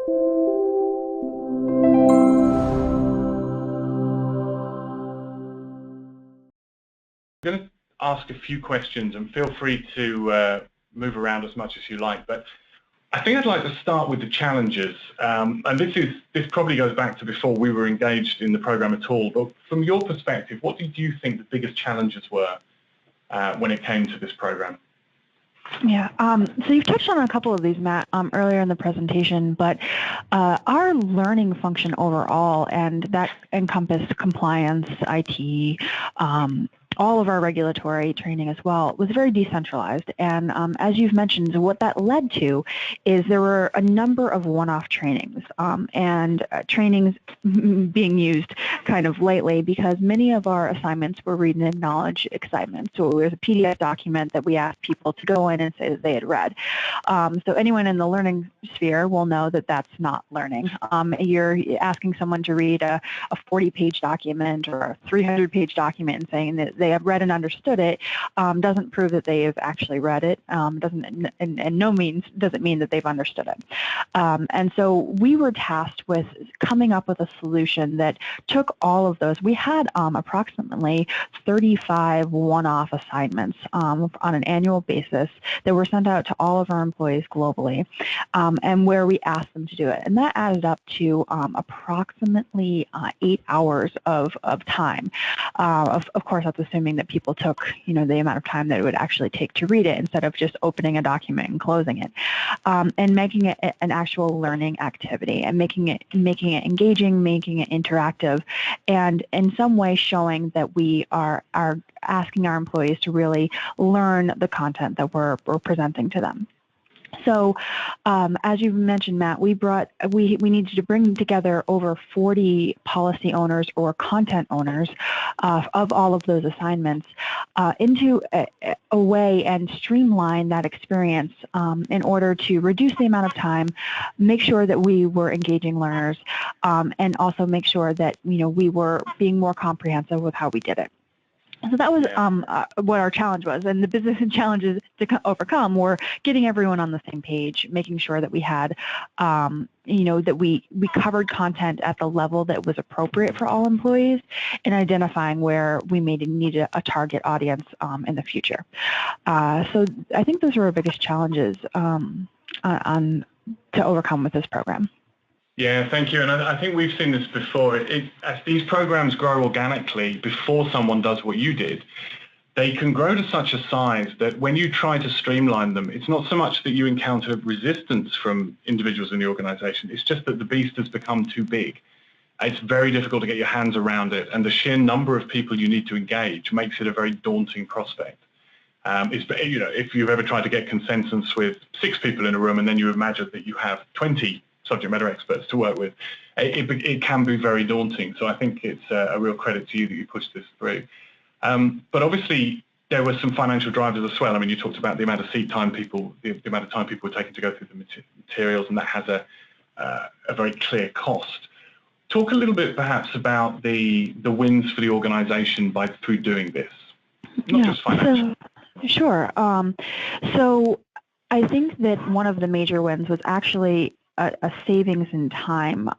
I'm going to ask a few questions, and feel free to move around as much as you like. But I think I'd like to start with the challenges, and this probably goes back to before we were engaged in the program at all. But from your perspective, what did you think the biggest challenges were when it came to this program? Yeah, so you've touched on a couple of these, Matt, earlier in the presentation, but our learning function overall, and that encompassed compliance, IT, all of our regulatory training as well, was very decentralized. And as you've mentioned, what that led to is there were a number of one-off trainings, and trainings being used kind of lightly because many of our assignments were read and acknowledge assignments. So it was a PDF document that we asked people to go in and say that they had read. So anyone in the learning sphere will know that that's not learning. You're asking someone to read a 40-page document or a 300-page document and saying that they have read and understood it doesn't prove that they have actually read it. Doesn't, and no means doesn't mean that they've understood it. And so we were tasked with coming up with a solution that took all of those. We had approximately 35 one-off assignments on an annual basis that were sent out to all of our employees globally, and where we asked them to do it. And that added up to approximately 8 hours of time. Of course, that's assuming that people took, the amount of time that it would actually take to read it instead of just opening a document and closing it, and making it an actual learning activity and making it engaging, making it interactive, and in some way showing that we are asking our employees to really learn the content that we're presenting to them. So, as you mentioned, Matt, we needed to bring together over 40 policy owners or content owners of all of those assignments into a way and streamline that experience in order to reduce the amount of time, make sure that we were engaging learners, and also make sure that we were being more comprehensive with how we did it. So that was what our challenge was, and the business and challenges to overcome were getting everyone on the same page, making sure that we had, that we covered content at the level that was appropriate for all employees, and identifying where we needed a target audience in the future. So I think those were our biggest challenges to overcome with this program. Yeah, thank you. And I think we've seen this before. As these programs grow organically before someone does what you did, they can grow to such a size that when you try to streamline them, it's not so much that you encounter resistance from individuals in the organization, it's just that the beast has become too big. It's very difficult to get your hands around it, and the sheer number of people you need to engage makes it a very daunting prospect. If you've ever tried to get consensus with 6 people in a room and then you imagine that you have 20 subject matter experts to work with, it can be very daunting. So I think it's a real credit to you that you pushed this through. But obviously there were some financial drivers as well. I mean, you talked about the amount of seat time the amount of time people were taking to go through the materials, and that has a very clear cost. Talk a little bit perhaps about the wins for the organization through doing this, not just financial. Sure. So I think that one of the major wins was actually a savings in time.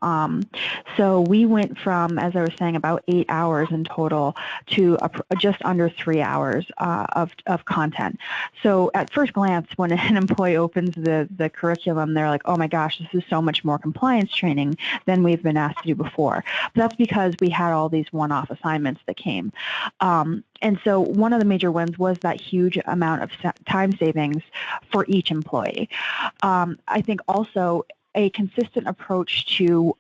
So we went from, as I was saying, about 8 hours in total to just under 3 hours of content. So at first glance, when an employee opens the curriculum, they're like, oh my gosh, this is so much more compliance training than we've been asked to do before. But that's because we had all these one-off assignments that came. And so one of the major wins was that huge amount of time savings for each employee. I think also a consistent approach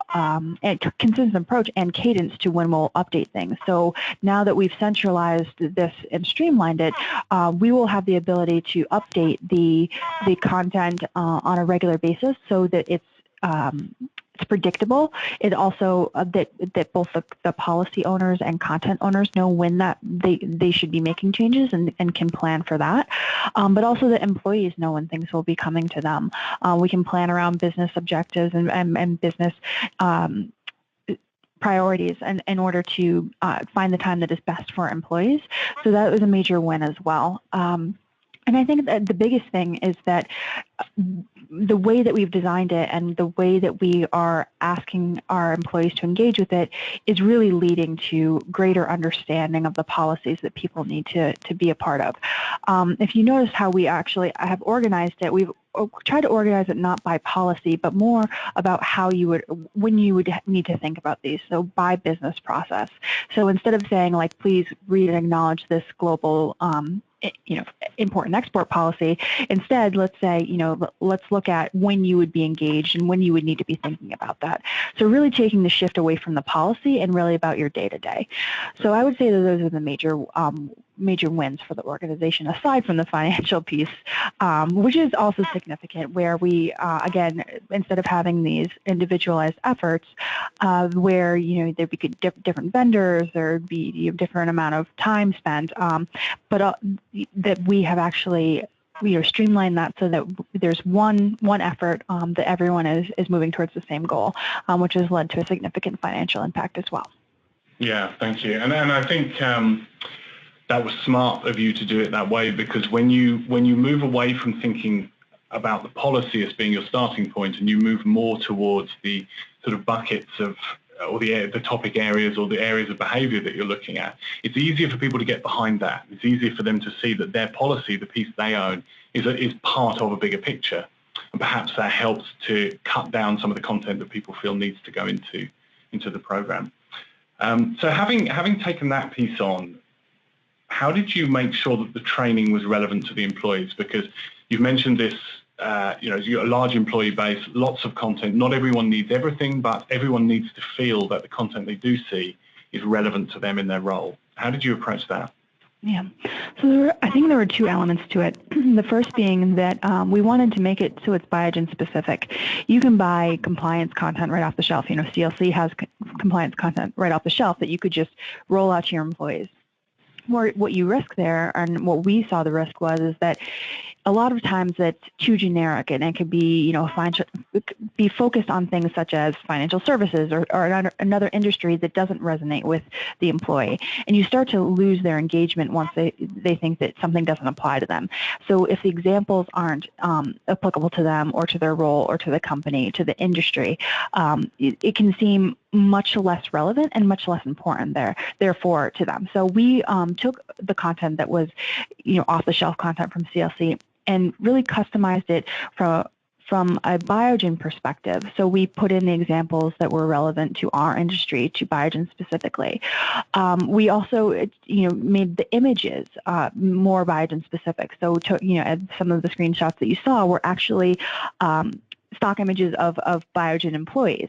and cadence to when we'll update things. So now that we've centralized this and streamlined it, we will have the ability to update the content on a regular basis so that it's predictable. It also that both the policy owners and content owners know when that they should be making changes and can plan for that. But also the employees know when things will be coming to them. We can plan around business objectives and business priorities in order to find the time that is best for employees. So that was a major win as well. And I think that the biggest thing is that the way that we've designed it and the way that we are asking our employees to engage with it is really leading to greater understanding of the policies that people need to be a part of. If you notice how we actually have organized it, we've tried to organize it not by policy, but more about how you would, when you would need to think about these, so by business process. So instead of saying, like, please read and acknowledge this global import and export policy. Instead, let's say, let's look at when you would be engaged and when you would need to be thinking about that. So really taking the shift away from the policy and really about your day-to-day. So I would say that those are the major wins for the organization, aside from the financial piece, which is also significant, where we, again, instead of having these individualized efforts, where, there'd be different vendors, there'd be a different amount of time spent, but that we have actually streamlined that so that there's one effort that everyone is moving towards the same goal, which has led to a significant financial impact as well. Yeah, thank you. And I think that was smart of you to do it that way, because when you move away from thinking about the policy as being your starting point and you move more towards the sort of buckets of or the topic areas or the areas of behavior that you're looking at, it's easier for people to get behind that. It's easier for them to see that their policy, the piece they own, is part of a bigger picture. And perhaps that helps to cut down some of the content that people feel needs to go into the program. So having taken that piece on, how did you make sure that the training was relevant to the employees? Because you've mentioned this, you've got a large employee base, lots of content. Not everyone needs everything, but everyone needs to feel that the content they do see is relevant to them in their role. How did you approach that? Yeah, so I think there were two elements to it. The first being that we wanted to make it so it's Biogen specific. You can buy compliance content right off the shelf. CLC has compliance content right off the shelf that you could just roll out to your employees. What you risk there, and what we saw the risk was, is that a lot of times it's too generic, and it could be, be focused on things such as financial services or another industry that doesn't resonate with the employee, and you start to lose their engagement once they think that something doesn't apply to them. So if the examples aren't applicable to them or to their role or to the company, to the industry, it can seem much less relevant and much less important therefore to them. So we took the content that was, off-the-shelf content from CLC and really customized it from a Biogen perspective. So we put in the examples that were relevant to our industry, to Biogen specifically. We also, made the images more Biogen specific. So, some of the screenshots that you saw were actually stock images of Biogen employees.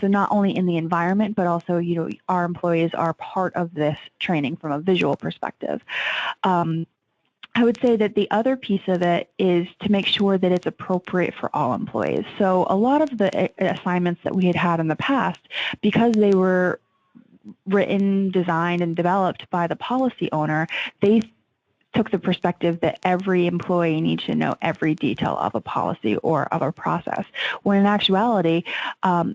So not only in the environment, but also, our employees are part of this training from a visual perspective. I would say that the other piece of it is to make sure that it's appropriate for all employees. So a lot of the assignments that we had in the past, because they were written, designed, and developed by the policy owner, they took the perspective that every employee needs to know every detail of a policy or of a process, when in actuality,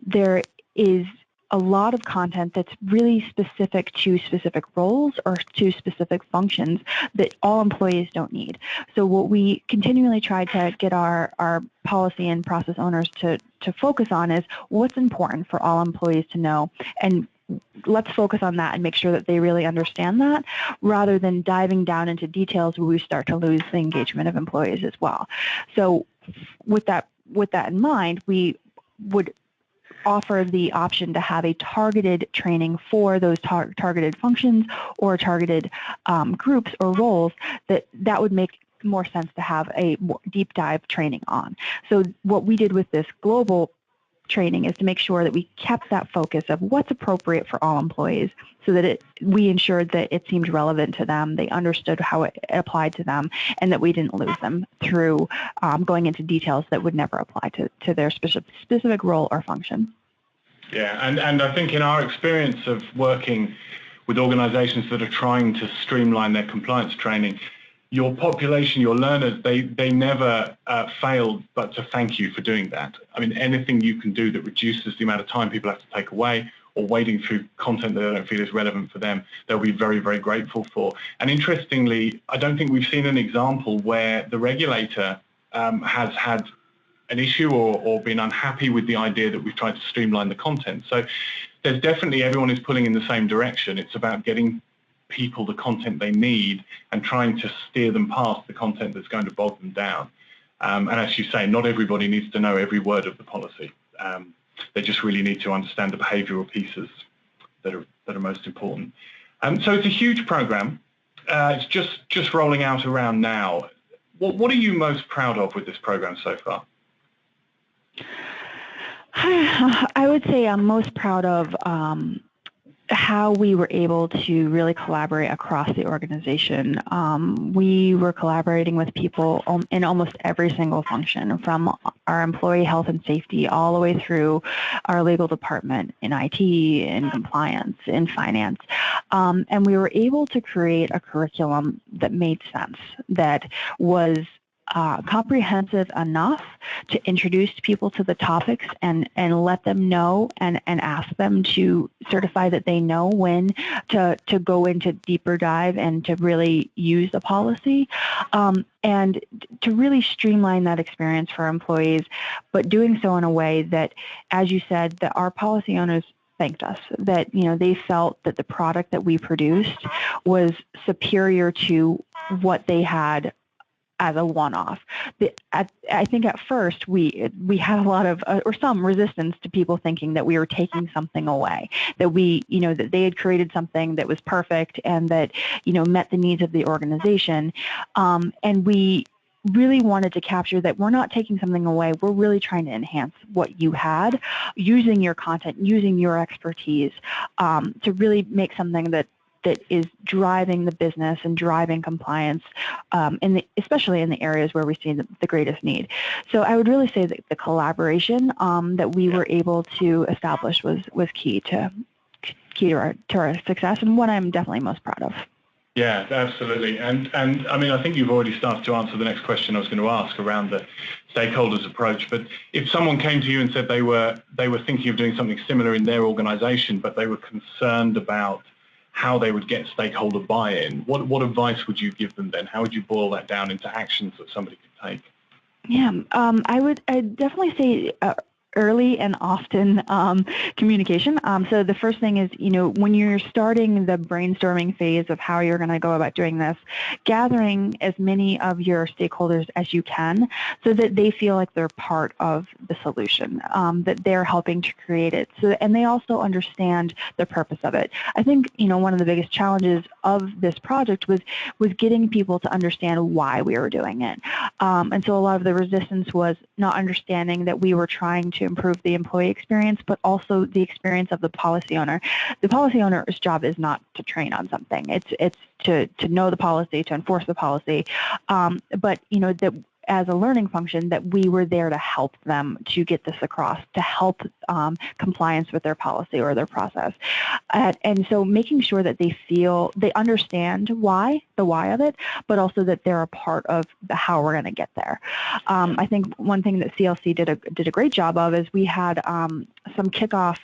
there is a lot of content that's really specific to specific roles or to specific functions that all employees don't need. So what we continually try to get our policy and process owners to focus on is what's important for all employees to know, and let's focus on that and make sure that they really understand that, rather than diving down into details where we start to lose the engagement of employees as well. So with that in mind, we would offer the option to have a targeted training for those targeted functions or targeted groups or roles that would make more sense to have a more deep dive training on. So what we did with this global training is to make sure that we kept that focus of what's appropriate for all employees, so that we ensured that it seemed relevant to them, they understood how it applied to them, and that we didn't lose them through going into details that would never apply to their specific role or function. Yeah, and I think in our experience of working with organizations that are trying to streamline their compliance training, your population, your learners, they never fail but to thank you for doing that. I mean, anything you can do that reduces the amount of time people have to take away, or wading through content that they don't feel is relevant for them, they'll be very, very grateful for. And interestingly, I don't think we've seen an example where the regulator has had an issue or been unhappy with the idea that we've tried to streamline the content. So there's definitely, everyone is pulling in the same direction. It's about getting people the content they need and trying to steer them past the content that's going to bog them down. And as you say, not everybody needs to know every word of the policy. They just really need to understand the behavioural pieces that are most important. So it's a huge program. It's just rolling out around now. What are you most proud of with this program so far? I would say I'm most proud of how we were able to really collaborate across the organization. We were collaborating with people in almost every single function, from our employee health and safety all the way through our legal department, in IT, in compliance, in finance. And we were able to create a curriculum that made sense, that was comprehensive enough to introduce people to the topics and let them know and ask them to certify that they know when to go into deeper dive and to really use the policy, and to really streamline that experience for employees, but doing so in a way that, as you said, that our policy owners thanked us, that they felt that the product that we produced was superior to what they had as a one-off. I think at first we had a lot of or some resistance to people thinking that we were taking something away, that that they had created something that was perfect and that met the needs of the organization, and we really wanted to capture that we're not taking something away. We're really trying to enhance what you had, using your content, using your expertise, to really make something that is driving the business and driving compliance, especially in the areas where we see the greatest need. So I would really say that the collaboration that we were able to establish was key to our success, and what I'm definitely most proud of. Yeah, absolutely. And I mean, I think you've already started to answer the next question I was going to ask around the stakeholders approach. But if someone came to you and said they were thinking of doing something similar in their organization, but they were concerned about how they would get stakeholder buy-in, what advice would you give them then? How would you boil that down into actions that somebody could take? Yeah, I'd definitely say early and often communication. So the first thing is, when you're starting the brainstorming phase of how you're going to go about doing this, gathering as many of your stakeholders as you can so that they feel like they're part of the solution, that they're helping to create it. So, and they also understand the purpose of it. I think, one of the biggest challenges of this project was getting people to understand why we were doing it. And so a lot of the resistance was not understanding that we were trying to improve the employee experience, but also the experience of the policy owner. The policy owner's job is not to train on something. It's to know the policy, to enforce the policy, but that as a learning function, that we were there to help them to get this across, to help compliance with their policy or their process. And so making sure that they understand the why of it, but also that they're a part of how we're going to get there. I think one thing that CLC did a great job of is we had some kickoff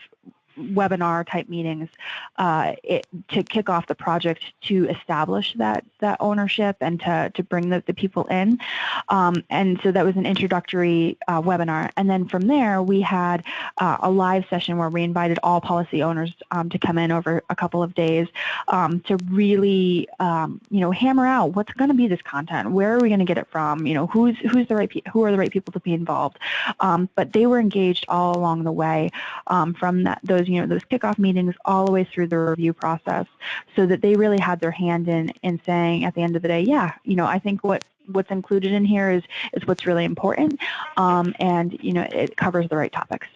webinar type meetings to kick off the project, to establish that ownership and to bring the people in. And so that was an introductory webinar. And then from there, we had a live session where we invited all policy owners to come in over a couple of days to really, hammer out what's going to be this content, where are we going to get it from, who are the right people to be involved. But they were engaged all along the way, from those kickoff meetings all the way through the review process, so that they really had their hand in saying at the end of the day, I think what's included in here is what's really important, and it covers the right topics.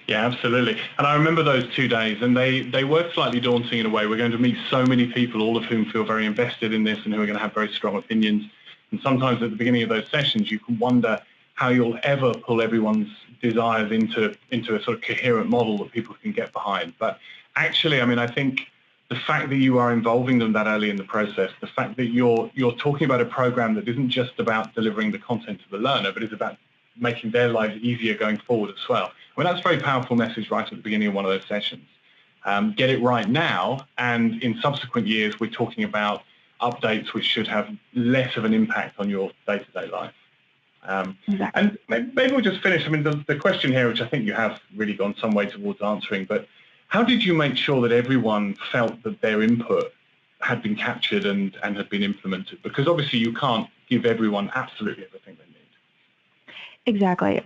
Yeah, absolutely. And I remember those 2 days, and they were slightly daunting in a way. We're going to meet so many people, all of whom feel very invested in this and who are going to have very strong opinions. And sometimes at the beginning of those sessions, you can wonder how you'll ever pull everyone's desires into a sort of coherent model that people can get behind. But actually, I think the fact that you are involving them that early in the process, the fact that you're talking about a program that isn't just about delivering the content to the learner, but is about making their lives easier going forward as well. That's a very powerful message right at the beginning of one of those sessions. Get it right now, and in subsequent years, we're talking about updates which should have less of an impact on your day-to-day life. Exactly. And maybe we'll just finish. I mean, the question here, which I think you have really gone some way towards answering, but how did you make sure that everyone felt that their input had been captured and had been implemented? Because obviously you can't give everyone absolutely everything they need. Exactly.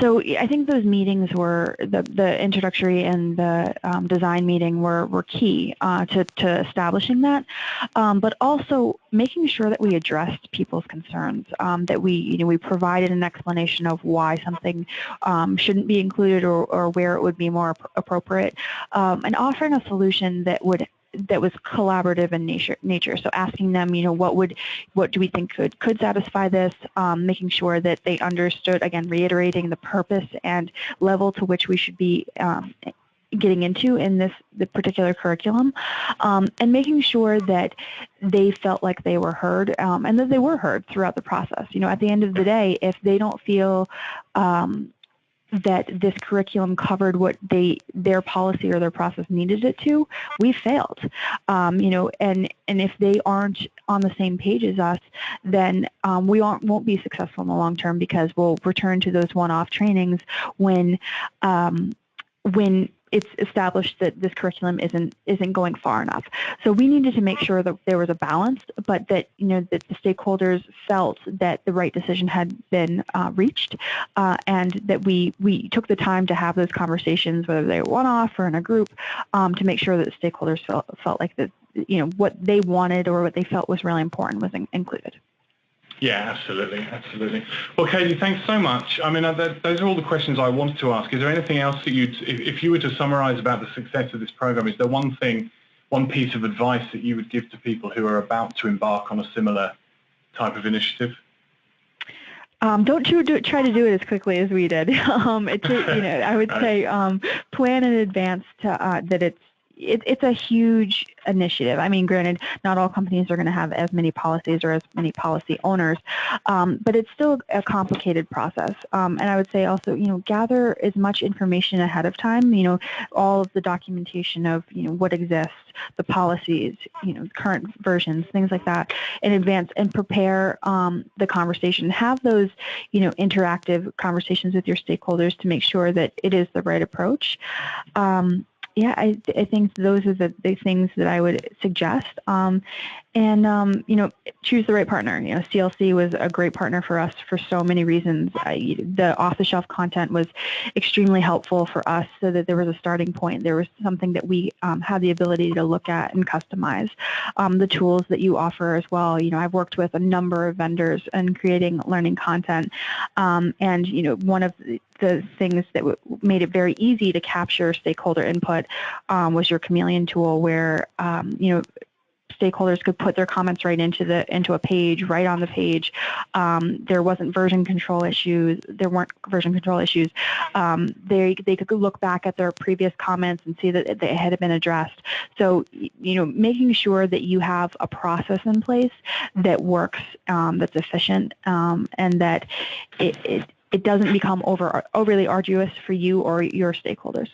So I think those meetings were, the introductory and the design meeting were key to establishing that, but also making sure that we addressed people's concerns, that we provided an explanation of why something shouldn't be included or where it would be more appropriate, and offering a solution that was collaborative in nature. So asking them, what do we think could satisfy this? Making sure that they understood, again, reiterating the purpose and level to which we should be getting into in the particular curriculum, and making sure that they felt like they were heard, and that they were heard throughout the process. At the end of the day, if they don't feel that this curriculum covered what their policy or their process needed it to, we failed. And if they aren't on the same page as us, then we won't be successful in the long term, because we'll return to those one-off trainings when it's established that this curriculum isn't going far enough. So we needed to make sure that there was a balance, but that that the stakeholders felt that the right decision had been reached, and that we took the time to have those conversations, whether they were one-off or in a group, to make sure that the stakeholders felt like that what they wanted or what they felt was really important was included. Yeah, absolutely. Well, Katie, thanks so much. I mean, those are all the questions I wanted to ask. Is there anything else that if you were to summarize about the success of this program, is there one piece of advice that you would give to people who are about to embark on a similar type of initiative? Don't try to do it as quickly as we did. I would say plan in advance that it's a huge initiative. I mean, granted, not all companies are going to have as many policies or as many policy owners, but it's still a complicated process. And I would say also, gather as much information ahead of time, all of the documentation of, what exists, the policies, current versions, things like that in advance, and prepare the conversation. Have those, interactive conversations with your stakeholders to make sure that it is the right approach. Yeah, I think those are the things that I would suggest. And choose the right partner. CLC was a great partner for us for so many reasons. The off-the-shelf content was extremely helpful for us, so that there was a starting point. There was something that we had the ability to look at and customize. The tools that you offer as well. I've worked with a number of vendors in creating learning content, and one of the things that made it very easy to capture stakeholder input was your Chameleon tool, where stakeholders could put their comments right into a page, right on the page. There weren't version control issues. They could look back at their previous comments and see that they had been addressed. So, making sure that you have a process in place that works, that's efficient, and that it doesn't become overly arduous for you or your stakeholders.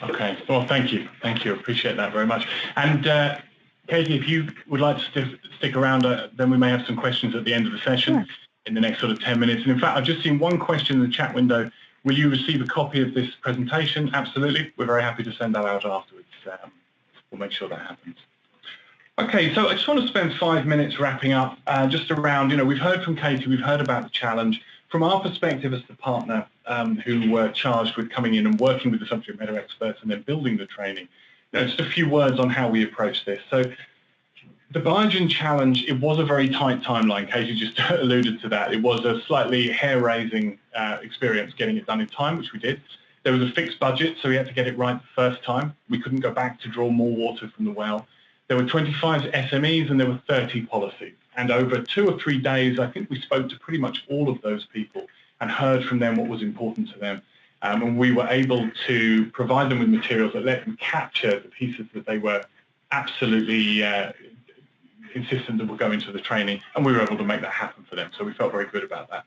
Okay. Well, thank you. Appreciate that very much. And Katie, if you would like to stick around, then we may have some questions at the end of the session. Sure. In the next sort of 10 minutes. And in fact, I've just seen one question in the chat window. Will you receive a copy of this presentation? Absolutely. We're very happy to send that out afterwards. We'll make sure that happens. Okay, so I just want to spend 5 minutes wrapping up just around, we've heard from Katie, we've heard about the challenge. From our perspective as the partner who were charged with coming in and working with the subject matter experts and then building the training, just a few words on how we approach this. So the Biogen challenge, it was a very tight timeline. Katie just alluded to that. It was a slightly hair-raising experience getting it done in time, which we did. There was a fixed budget, so we had to get it right the first time. We couldn't go back to draw more water from the well. There were 25 SMEs and there were 30 policies. And over 2 or 3 days, I think we spoke to pretty much all of those people and heard from them what was important to them. And we were able to provide them with materials that let them capture the pieces that they were absolutely insistent that would go into the training, and we were able to make that happen for them. So we felt very good about that.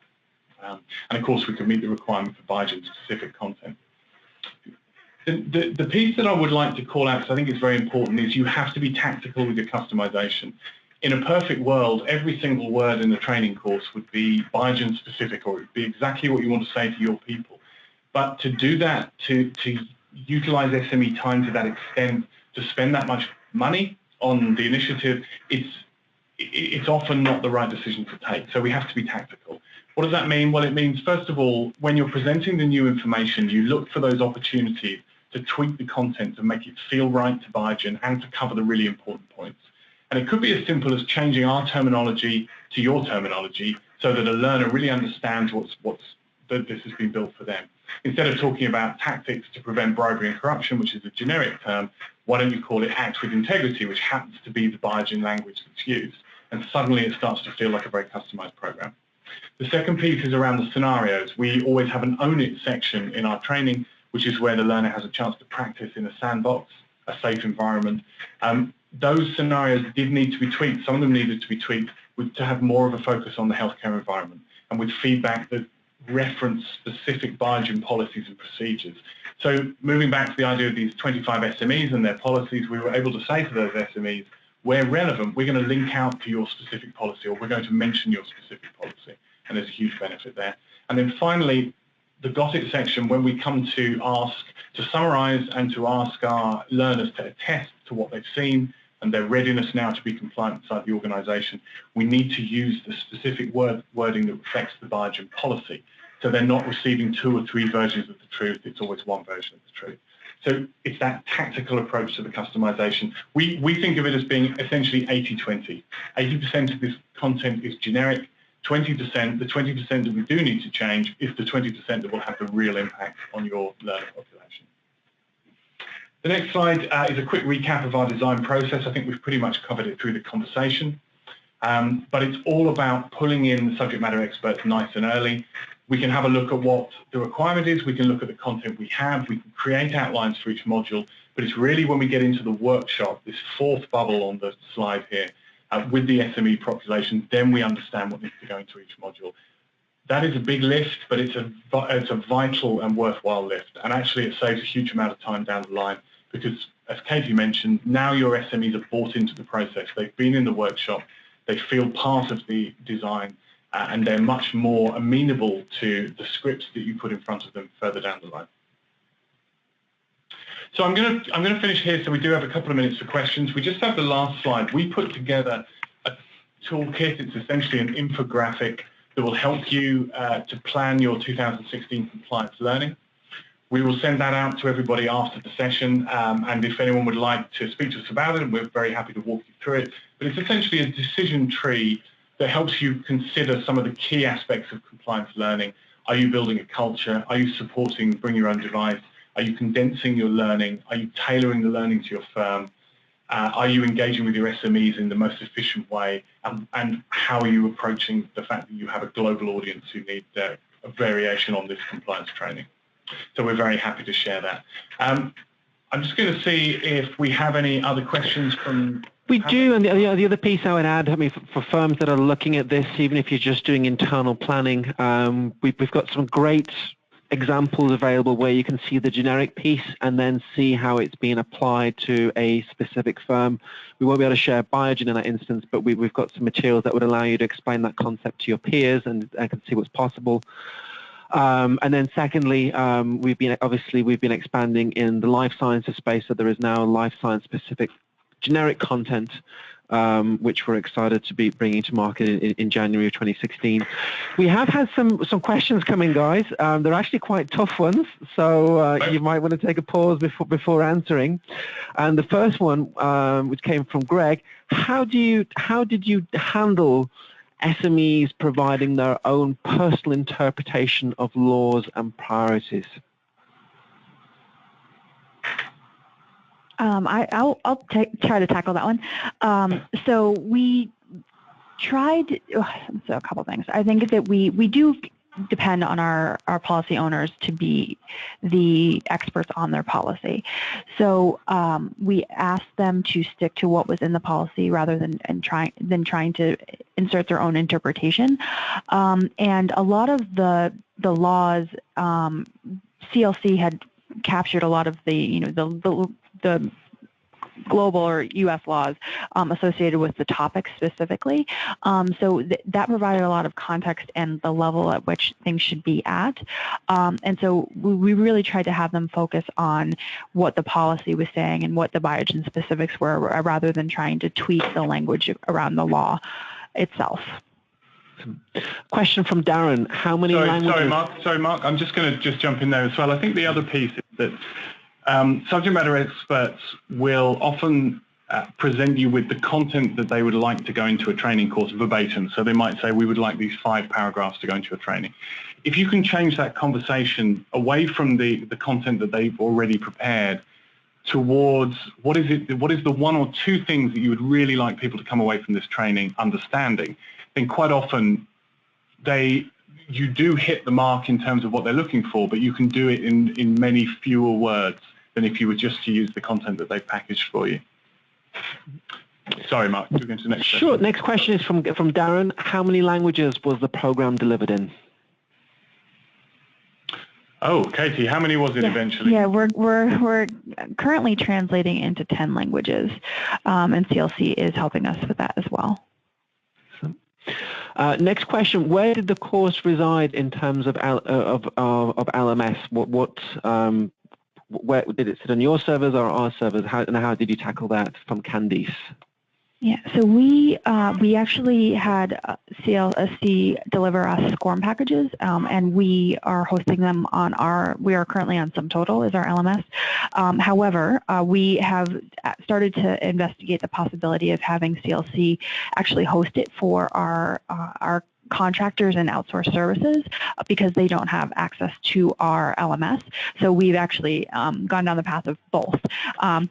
And of course, we could meet the requirement for Biogen-specific content. The piece that I would like to call out, because I think it's very important, is you have to be tactical with your customization. In a perfect world, every single word in the training course would be Biogen specific, or it would be exactly what you want to say to your people. But to do that, to utilize SME time to that extent, to spend that much money on the initiative, it's often not the right decision to take. So we have to be tactical. What does that mean? Well, it means, first of all, when you're presenting the new information, you look for those opportunities to tweak the content to make it feel right to Biogen and to cover the really important points. And it could be as simple as changing our terminology to your terminology so that a learner really understands that this has been built for them. Instead of talking about tactics to prevent bribery and corruption, which is a generic term, why don't you call it Act with Integrity, which happens to be the Biogen language that's used. And suddenly it starts to feel like a very customized program. The second piece is around the scenarios. We always have an Own It section in our training, which is where the learner has a chance to practice in a sandbox, a safe environment. Those scenarios did need to be tweaked. Some of them needed to be tweaked to have more of a focus on the healthcare environment and with feedback that reference specific Biogen policies and procedures. So moving back to the idea of these 25 SMEs and their policies, we were able to say to those SMEs, where relevant, we're going to link out to your specific policy, or we're going to mention your specific policy, and there's a huge benefit there. And then finally, the Got It section, when we come to summarize and to ask our learners to attest to what they've seen and their readiness now to be compliant inside the organization, we need to use the specific wording that reflects the Biogen policy. So they're not receiving 2 or 3 versions of the truth, it's always one version of the truth. So it's that tactical approach to the customization. We think of it as being essentially 80-20. 80% of this content is generic, the 20% that we do need to change is the 20% that will have the real impact on your learner population. The next slide is a quick recap of our design process. I think we've pretty much covered it through the conversation, but it's all about pulling in the subject matter experts nice and early. We can have a look at what the requirement is, we can look at the content we have, we can create outlines for each module, but it's really when we get into the workshop, this 4th bubble on the slide here, with the SME population, then we understand what needs to go into each module. That is a big lift, but it's a vital and worthwhile lift, and actually it saves a huge amount of time down the line because, as Katie mentioned, now your SMEs are bought into the process. They've been in the workshop, they feel part of the design, and they're much more amenable to the scripts that you put in front of them further down the line. So I'm going to finish here, so we do have a couple of minutes for questions. We just have the last slide. We put together a toolkit. It's essentially an infographic that will help you to plan your 2016 compliance learning. We will send that out to everybody after the session, and if anyone would like to speak to us about it, we're very happy to walk you through it. But it's essentially a decision tree that helps you consider some of the key aspects of compliance learning. Are you building a culture? Are you supporting bring your own device? Are you condensing your learning? Are you tailoring the learning to your firm? Are you engaging with your SMEs in the most efficient way? And how are you approaching the fact that you have a global audience who need a variation on this compliance training? So we're very happy to share that. I'm just going to see if we have any other questions from... We do, and the other piece I would add, I mean, for firms that are looking at this, even if you're just doing internal planning, we've got some great examples available where you can see the generic piece and then see how it's being applied to a specific firm. We won't be able to share Biogen in that instance, but we've got some materials that would allow you to explain that concept to your peers and can see what's possible. And then secondly, we've been expanding in the life sciences space, so there is now life science specific generic content, which we're excited to be bringing to market in January of 2016. We have had some questions coming, guys. They're actually quite tough ones, so you might want to take a pause before answering. And the first one, which came from Greg, how did you handle SMEs providing their own personal interpretation of laws and priorities? I'll try to tackle that one. So we tried, so a couple things. I think that we do depend on our policy owners to be the experts on their policy. So we asked them to stick to what was in the policy rather than trying to insert their own interpretation. And a lot of the laws, CLC had captured a lot of the, the global or U.S. laws associated with the topic specifically. So that provided a lot of context and the level at which things should be at. And so we really tried to have them focus on what the policy was saying and what the Biogen specifics were, rather than trying to tweak the language around the law itself. Question from Darren: how many languages? Sorry, Mark. I'm just going to jump in there as well. I think the other piece is that subject matter experts will often present you with the content that they would like to go into a training course verbatim. So they might say, we would like these 5 paragraphs to go into a training. If you can change that conversation away from the content that they've already prepared towards what is the 1 or 2 things that you would really like people to come away from this training understanding, then quite often you do hit the mark in terms of what they're looking for, but you can do it in many fewer words than if you were just to use the content that they've packaged for you. Sorry, Mark, you're going to the next question. Sure, next question is from Darren. How many languages was the program delivered in? Oh, Katie, how many was it eventually? Yeah, we're currently translating into 10 languages, and CLC is helping us with that as well. Next question: where did the course reside in terms of LMS? Where did it sit on your servers or our servers? How did you tackle that from Candice? Yeah, so we actually had CLSC deliver us SCORM packages, and we are hosting them on we are currently on SumTotal as our LMS. However, we have started to investigate the possibility of having CLC actually host it for our contractors and outsourced services, because they don't have access to our LMS. So we've actually gone down the path of both.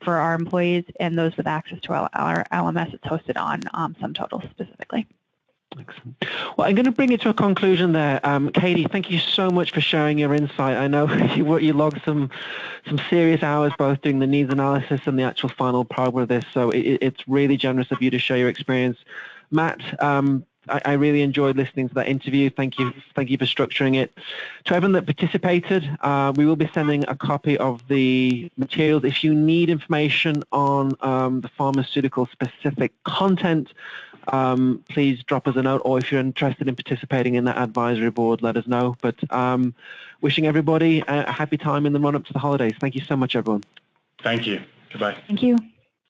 For our employees and those with access to our LMS, it's hosted on SumTotal specifically. Excellent. Well, I'm going to bring it to a conclusion there. Katie, thank you so much for sharing your insight. I know you logged some serious hours both doing the needs analysis and the actual final program of this, so it's really generous of you to share your experience. Matt, I really enjoyed listening to that interview. Thank you for structuring it. To everyone that participated, we will be sending a copy of the materials. If you need information on the pharmaceutical-specific content, please drop us a note, or if you're interested in participating in that advisory board, let us know. But wishing everybody a happy time in the run-up to the holidays. Thank you so much, everyone. Thank you. Goodbye. Thank you.